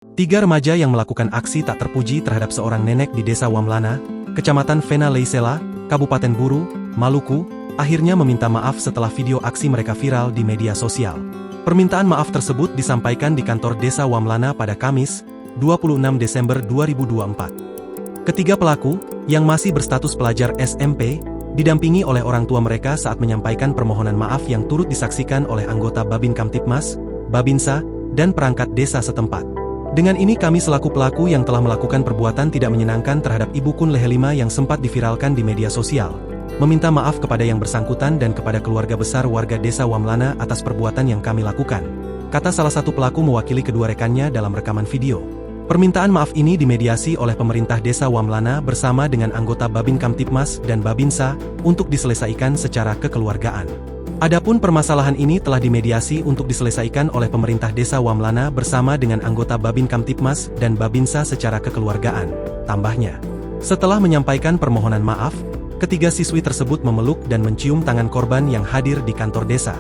Tiga remaja yang melakukan aksi tak terpuji terhadap seorang nenek di Desa Wamlana, Kecamatan Vena Leisela, Kabupaten Buru, Maluku, akhirnya meminta maaf setelah video aksi mereka viral di media sosial. Permintaan maaf tersebut disampaikan di kantor Desa Wamlana pada Kamis, 26 Desember 2024. Ketiga pelaku, yang masih berstatus pelajar SMP, didampingi oleh orang tua mereka saat menyampaikan permohonan maaf yang turut disaksikan oleh anggota Babin Kamtipmas, Babinsa, dan perangkat desa setempat. Dengan ini kami selaku pelaku yang telah melakukan perbuatan tidak menyenangkan terhadap Ibu Kun Lehelima yang sempat diviralkan di media sosial, meminta maaf kepada yang bersangkutan dan kepada keluarga besar warga Desa Wamlana atas perbuatan yang kami lakukan, kata salah satu pelaku mewakili kedua rekannya dalam rekaman video. Permintaan maaf ini dimediasi oleh pemerintah Desa Wamlana bersama dengan anggota Babin Kamtipmas dan Babinsa untuk diselesaikan secara kekeluargaan. Adapun permasalahan ini telah dimediasi untuk diselesaikan oleh pemerintah Desa Wamlana bersama dengan anggota Babin Kamtipmas dan Babinsa secara kekeluargaan, tambahnya. Setelah menyampaikan permohonan maaf, ketiga siswi tersebut memeluk dan mencium tangan korban yang hadir di kantor desa.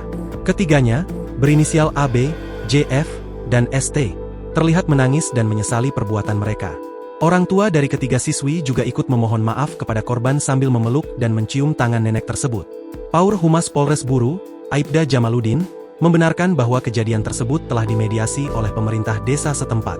Ketiganya, berinisial AB, JF, dan ST, terlihat menangis dan menyesali perbuatan mereka. Orang tua dari ketiga siswi juga ikut memohon maaf kepada korban sambil memeluk dan mencium tangan nenek tersebut. Paur Humas Polres Buru, Aibda Jamaludin, membenarkan bahwa kejadian tersebut telah dimediasi oleh pemerintah desa setempat.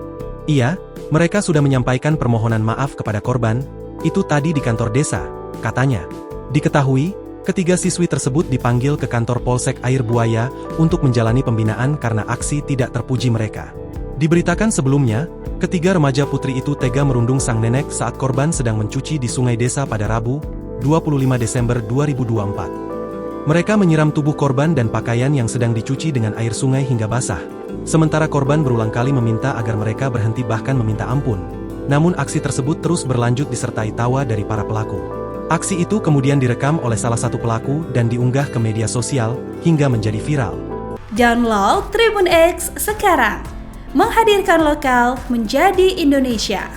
Mereka sudah menyampaikan permohonan maaf kepada korban, itu tadi di kantor desa, katanya. Diketahui, ketiga siswi tersebut dipanggil ke kantor Polsek Air Buaya untuk menjalani pembinaan karena aksi tidak terpuji mereka. Diberitakan sebelumnya, ketiga remaja putri itu tega merundung sang nenek saat korban sedang mencuci di sungai desa pada Rabu, 25 Desember 2024. Mereka menyiram tubuh korban dan pakaian yang sedang dicuci dengan air sungai hingga basah. Sementara korban berulang kali meminta agar mereka berhenti bahkan meminta ampun. Namun aksi tersebut terus berlanjut disertai tawa dari para pelaku. Aksi itu kemudian direkam oleh salah satu pelaku dan diunggah ke media sosial hingga menjadi viral. Download Tribun X sekarang. Menghadirkan lokal menjadi Indonesia.